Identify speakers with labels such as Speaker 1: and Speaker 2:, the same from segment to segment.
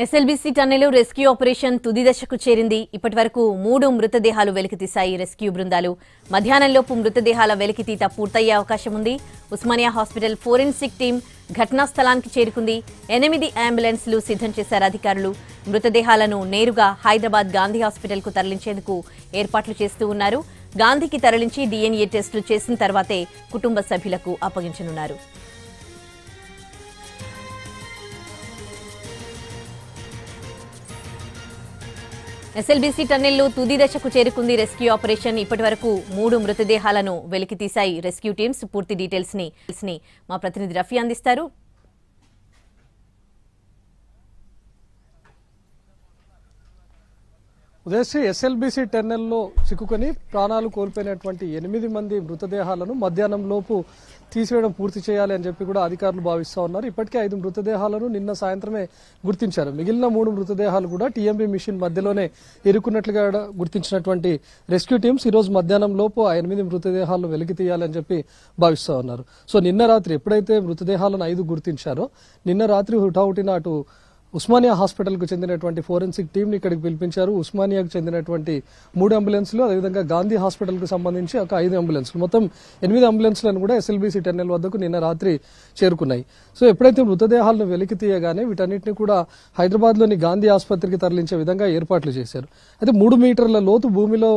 Speaker 1: SLBC tunnel rescue operation తుది దశకు చేరింది. ఇప్పటివరకు 3 మృతదేహాలు వెలికితీశాయి రెస్క్యూ బృందాలు. మధ్యాహ్నంలోపు మృతదేహాల వెలికితీత పూర్తయ్యే అవకాశం ఉంది. ఉస్మానియా హాస్పిటల్ ఫోరెన్సిక్ టీం ఘటనా స్థలానికి చేరుకుంది. 8 అంబులెన్స్లు సిద్ధం చేశారు అధికారులు. మృతదేహాలను నేరుగా హైదరాబాద్ గాంధీ హాస్పిటల్కు తరలించేందుకు ఏర్పాట్లు చేస్తూ ఉన్నారు. గాంధీకి తరలించి DNA టెస్టులు చేసిన తర్వాతే కుటుంబ సభ్యులకు అప్పగించనున్నారు. ఎస్ఎల్బీసీ టన్నెల్లో తుది దశకు చేరుకుంది రెస్క్యూ ఆపరేషన్. ఇప్పటివరకు 3 మృతదేహాలను వెలికితీశాయి రెస్క్యూ టీమ్స్. పూర్తి డీటెయిల్స్ ని మా ప్రతినిధి రఫీ అందిస్తారు.
Speaker 2: ఉదయశ్రీ, ఎస్ఎల్బీసీ టన్నెల్లో చిక్కుకొని ప్రాణాలు కోల్పోయినటువంటి 8 మంది మృతదేహాలను మధ్యాహ్నం లోపు తీసివేయడం పూర్తి చేయాలి అని చెప్పి కూడా అధికారులు భావిస్తూ ఉన్నారు. ఇప్పటికే 5 మృతదేహాలను నిన్న సాయంత్రమే గుర్తించారు. మిగిలిన 3 మృతదేహాలు కూడా టీఎంబీ మిషన్ మధ్యలోనే ఇరుక్కున్నట్లుగా గుర్తించినటువంటి రెస్క్యూ టీమ్స్ ఈరోజు మధ్యాహ్నం లోపు ఆ 8 మృతదేహాలను వెలికి తీయాలని చెప్పి భావిస్తూ ఉన్నారు. సో నిన్న రాత్రి ఎప్పుడైతే మృతదేహాలను 5 గుర్తించారో నిన్న రాత్రి హుటాహుటిన అటు ఉస్మానియా హాస్పిటల్కు చెందినటువంటి ఫోరెన్సిక్ టీంని ఇక్కడికి పిలిపించారు. ఉస్మానియాకు చెందినటువంటి 3 అంబులెన్స్లు, అదేవిధంగా గాంధీ హాస్పిటల్కు సంబంధించి ఒక 5 అంబులెన్స్లు, మొత్తం 8 అంబులెన్స్లను కూడా ఎస్ఎల్బీసీ టన్నెల్ వద్దకు నిన్న రాత్రి చేరుకున్నాయి. సో ఎప్పుడైతే మృతదేహాలను వెలికి తీయగానే వీటన్నిటిని కూడా హైదరాబాద్లోని గాంధీ ఆసుపత్రికి తరలించే విధంగా ఏర్పాట్లు చేశారు. అయితే 3 మీటర్ల లోతు భూమిలో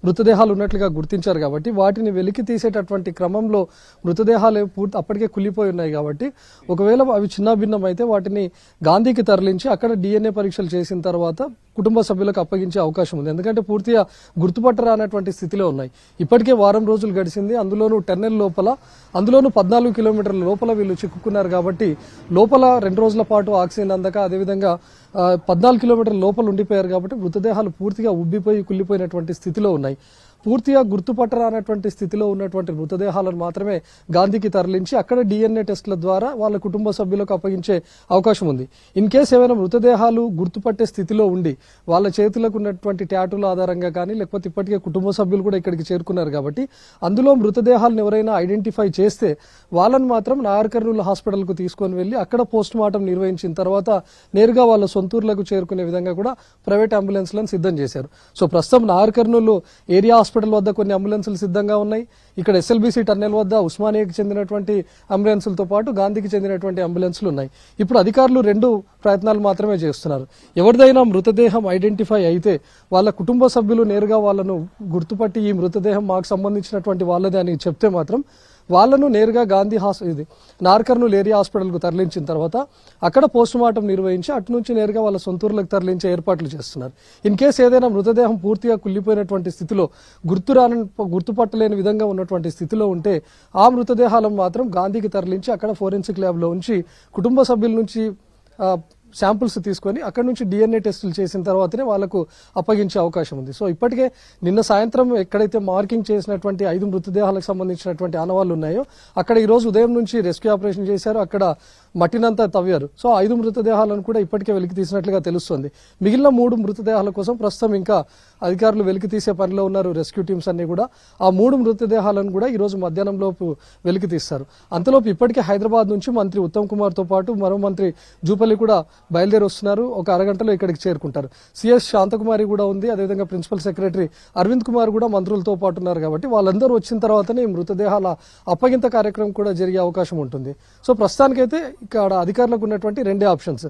Speaker 2: మృతదేహాలు ఉన్నట్లుగా గుర్తించారు కాబట్టి వాటిని వెలికి తీసేటటువంటి క్రమంలో మృతదేహాలు అప్పటికే కుళ్ళిపోయి ఉన్నాయి కాబట్టి ఒకవేళ అవి చిన్నాభిన్నం అయితే వాటిని గాంధీకి తరలించి అక్కడ DNA పరీక్షలు చేసిన తర్వాత కుటుంబ సభ్యులకు అప్పగించే అవకాశం ఉంది. ఎందుకంటే పూర్తిగా గుర్తుపట్టరానటువంటి స్థితిలో ఉన్నాయి. ఇప్పటికే వారం రోజులు గడిచింది. అందులోనూ టన్నెల్ లోపల, అందులోనూ 14 కిలోమీటర్ల లోపల వీళ్ళు చిక్కుకున్నారు కాబట్టి లోపల 2 రోజుల పాటు ఆక్సిజన్ అందక, అదేవిధంగా 14 కిలోమీటర్ల లోపల ఉండిపోయారు కాబట్టి మృతదేహాలు పూర్తిగా ఉబ్బిపోయి కుళ్ళిపోయినటువంటి స్థితిలో ఉన్నాయి. పూర్తిగా గుర్తుపట్టరానటువంటి స్థితిలో ఉన్నటువంటి మృతదేహాలను మాత్రమే గాంధీకి తరలించి అక్కడ DNA టెస్టుల ద్వారా వాళ్ళ కుటుంబ సభ్యులకు అప్పగించే అవకాశం ఉంది. ఇన్ కేసు ఏమైనా మృతదేహాలు గుర్తుపట్టే స్థితిలో ఉండి వాళ్ళ చేతులకు ఉన్నటువంటి ట్యాటూల ఆధారంగా కానీ, లేకపోతే ఇప్పటికే కుటుంబ సభ్యులు కూడా ఇక్కడికి చేరుకున్నారు కాబట్టి అందులో మృతదేహాలను ఎవరైనా ఐడెంటిఫై చేస్తే వాళ్ళని మాత్రం నాగర్ కర్నూలు హాస్పిటల్కు తీసుకొని వెళ్లి అక్కడ పోస్ట్ మార్టం నిర్వహించిన తర్వాత నేరుగా వాళ్ళ సొంతూర్లకు చేరుకునే విధంగా కూడా ప్రైవేట్ అంబులెన్స్లను సిద్ధం చేశారు. సో ప్రస్తుతం నాగర్ కర్నూలు ఏరియా హాస్పిటల్ వద్ద కొన్ని అంబులెన్సులు సిద్ధంగా ఉన్నాయి. ఇక్కడ ఎస్ఎల్బీసీ టన్నెల్ వద్ద ఉస్మానియాకి చెందినటువంటి అంబులెన్సులతో పాటు గాంధీకి చెందినటువంటి అంబులెన్సులు ఉన్నాయి. ఇప్పుడు అధికారులు 2 ప్రయత్నాలు మాత్రమే చేస్తున్నారు. ఎవరిదైనా మృతదేహం ఐడెంటిఫై అయితే వాళ్ళ కుటుంబ సభ్యులు నేరుగా వాళ్ళను గుర్తుపట్టి ఈ మృతదేహం మాకు సంబంధించినటువంటి వాళ్ళదే అని చెప్తే మాత్రం వాళ్ళను నేరుగా గాంధీ నాగర్ కర్నూలు ఏరియా హాస్పిటల్కు తరలించిన తర్వాత అక్కడ పోస్ట్ మార్టం నిర్వహించి అటు నుంచి నేరుగా వాళ్ళ సొంతూరులకు తరలించే ఏర్పాట్లు చేస్తున్నారు. ఇన్ కేసు ఏదైనా మృతదేహం పూర్తిగా కుళ్ళిపోయినటువంటి స్థితిలో గుర్తుపట్టలేని విధంగా ఉన్నటువంటి స్థితిలో ఉంటే ఆ మృతదేహాలను మాత్రం గాంధీకి తరలించి అక్కడ ఫోరెన్సిక్ ల్యాబ్లో ఉంచి కుటుంబ సభ్యుల నుంచి శాంపుల్స్ తీసుకొని అక్కడ నుంచి DNA టెస్టులు చేసిన తర్వాతనే వాళ్ళకు అప్పగించే అవకాశం ఉంది. సో ఇప్పటికే నిన్న సాయంత్రం ఎక్కడైతే మార్కింగ్ చేసినటువంటి 5 మృతదేహాలకు సంబంధించినటువంటి ఆనవాళ్లు ఉన్నాయో అక్కడ ఈ రోజు ఉదయం నుంచి రెస్క్యూ ఆపరేషన్ చేశారు. అక్కడ మట్టినంతా తవ్వారు. సో 5 మృతదేహాలను కూడా ఇప్పటికే వెలికి తీసినట్లుగా తెలుస్తోంది. మిగిలిన 3 మృతదేహాల కోసం ప్రస్తుతం ఇంకా అధికారులు వెలికి తీసే పనిలో ఉన్నారు రెస్క్యూ టీమ్స్ అన్ని కూడా. ఆ 3 మృతదేహాలను కూడా ఈ రోజు మధ్యాహ్నం లోపు వెలికి తీస్తారు. అంతలోపు ఇప్పటికే హైదరాబాద్ నుంచి మంత్రి ఉత్తమ్ కుమార్ తో పాటు మరో మంత్రి జూపల్లి కూడా బయలుదేరి వస్తున్నారు. ఒక అరగంటలో ఇక్కడికి చేరుకుంటారు. సిఎస్ శాంతకుమారి కూడా ఉంది, అదేవిధంగా ప్రిన్సిపల్ సెక్రటరీ అరవింద్ కుమార్ కూడా మంత్రులతో పాటు ఉన్నారు కాబట్టి వాళ్ళందరూ వచ్చిన తర్వాతనే ఈ మృతదేహాల అప్పగింత కార్యక్రమం కూడా జరిగే అవకాశం ఉంటుంది. సో ప్రస్తుతానికైతే ఇక్కడ అధికారులకు ఉన్నటువంటి 2 ఆప్షన్స్.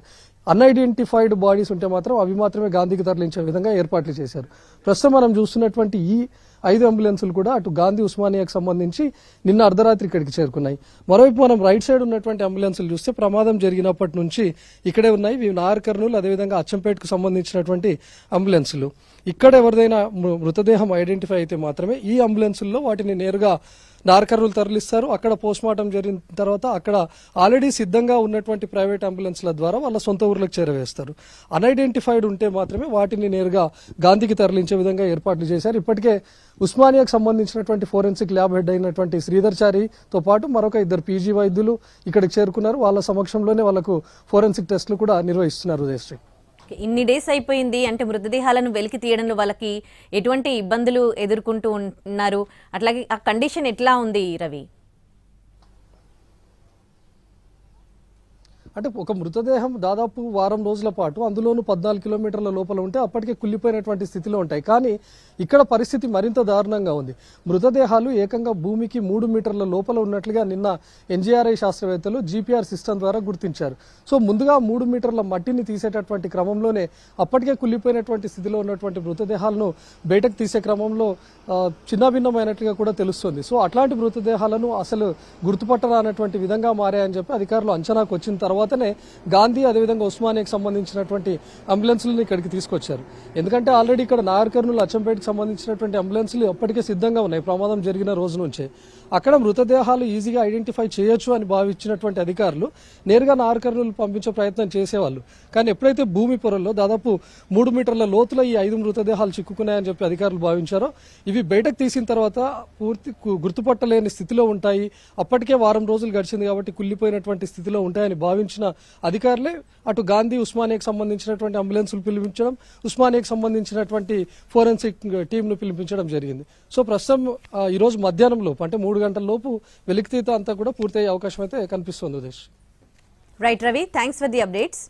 Speaker 2: అన్ఐడెంటిఫైడ్ బాడీస్ ఉంటే మాత్రం అవి మాత్రమే గాంధీకి తరలించే విధంగా ఏర్పాట్లు చేశారు. ప్రస్తుతం మనం చూస్తున్నటువంటి ఈ 5 అంబులెన్సులు కూడా అటు గాంధీ ఉస్మానియాకు సంబంధించి నిన్న అర్ధరాత్రి ఇక్కడికి చేరుకున్నాయి. మరోవైపు మనం రైట్ సైడ్ ఉన్నటువంటి అంబులెన్సులు చూస్తే ప్రమాదం జరిగినప్పటి నుంచి ఇక్కడే ఉన్నాయి. ఇవి నాగర్ కర్నూలు, అదేవిధంగా అచ్చంపేటకు సంబంధించినటువంటి అంబులెన్సులు. ఇక్కడ ఎవరిదైనా మృతదేహం ఐడెంటిఫై అయితే మాత్రమే ఈ అంబులెన్సుల్లో వాటిని నేరుగా నాగర్ కర్నూలు తరలిస్తారు. అక్కడ పోస్ట్ మార్టం జరిగిన తర్వాత అక్కడ ఆల్రెడీ సిద్ధంగా ఉన్నటువంటి ప్రైవేట్ అంబులెన్స్ల ద్వారా వాళ్ళ సొంత ఊర్లకు చేరవేస్తారు. అన్ఐడెంటిఫైడ్ ఉంటే మాత్రమే వాటిని నేరుగా గాంధీకి తరలించే విధంగా ఏర్పాట్లు చేశారు. ఇప్పటికే ఉస్మానియాకు సంబంధించినటువంటి ఫోరెన్సిక్ ల్యాబ్ హెడ్ అయినటువంటి శ్రీధర్ చారితో పాటు మరొక 2 PG వైద్యులు ఇక్కడికి చేరుకున్నారు. వాళ్ళ సమక్షంలోనే వాళ్ళకు ఫోరెన్సిక్ టెస్టులు కూడా నిర్వహిస్తున్నారు. ఉదయశ్రీ,
Speaker 1: ఇన్ని డేస్ అయిపోయింది అంటే మృతదేహాలను వెలికి తీయడంలో వాళ్ళకి ఎటువంటి ఇబ్బందులు ఎదుర్కొంటూ ఉన్నారు? అట్లాగే ఆ కండిషన్ ఎట్లా ఉంది రవి?
Speaker 2: అంటే ఒక మృతదేహం దాదాపు వారం రోజుల పాటు అందులోనూ 14 కిలోమీటర్ల లోపల ఉంటే అప్పటికే కుళ్ళిపోయినటువంటి స్థితిలో ఉంటాయి. కానీ ఇక్కడ పరిస్థితి మరింత దారుణంగా ఉంది. మృతదేహాలు ఏకంగా భూమికి 3 మీటర్ల లోపల ఉన్నట్లుగా నిన్న ఎన్జీఆర్ఐ శాస్త్రవేత్తలు జీపీఆర్ సిస్టమ్ ద్వారా గుర్తించారు. సో ముందుగా 3 మీటర్ల మట్టిని తీసేటటువంటి క్రమంలోనే అప్పటికే కుళ్ళిపోయినటువంటి స్థితిలో ఉన్నటువంటి మృతదేహాలను బయటకు తీసే క్రమంలో చిన్నభిన్నమైనట్లుగా కూడా తెలుస్తుంది. సో అట్లాంటి మృతదేహాలను అసలు గుర్తుపట్టరానటువంటి విధంగా మారాయని చెప్పి అధికారులు అంచనాకు వచ్చిన తర్వాతనే గాంధీ అదేవిధంగా ఉస్మానియాకి సంబంధించినటువంటి అంబులెన్స్లను ఇక్కడికి తీసుకొచ్చారు. ఎందుకంటే ఆల్రెడీ ఇక్కడ నాగర్ కర్నూలు అచ్చంపేటకి సంబంధించినటువంటి అంబులెన్స్లు అప్పటికే సిద్ధంగా ఉన్నాయి ప్రమాదం జరిగిన రోజు నుంచే. అక్కడ మృతదేహాలు ఈజీగా ఐడెంటిఫై చేయొచ్చు అని భావించినటువంటి అధికారులు నేరుగా నాగర్ కర్నూలు పంపించే ప్రయత్నం చేసేవాళ్ళు. కానీ ఎప్పుడైతే భూమి పొరల్లో దాదాపు 3 మీటర్ల లోతులో ఈ 5 మృతదేహాలు చిక్కుకున్నాయని చెప్పి అధికారులు భావించారో ఇవి బయటకు తీసిన తర్వాత పూర్తి గుర్తుపట్టలేని స్థితిలో ఉంటాయి, అప్పటికే వారం రోజులు గడిచింది కాబట్టి కుళ్ళిపోయినటువంటి స్థితిలో ఉంటాయని భావించిన అధికారులే అటు గాంధీ ఉస్మానియాకి సంబంధించినటువంటి అంబులెన్సులు పిలిపించడం, ఉస్మానియాకి సంబంధించినటువంటి ఫోరెన్సిక్ టీంను పిలిపించడం జరిగింది. సో ప్రస్తుతం ఈరోజు మధ్యాహ్నం లోపు అంటే 3 గంటల లోపు వెలికితీత అంతా కూడా పూర్తయ్యే అవకాశం అయితే కనిపిస్తుంది. Udesh.
Speaker 1: Right Ravi, thanks for the updates.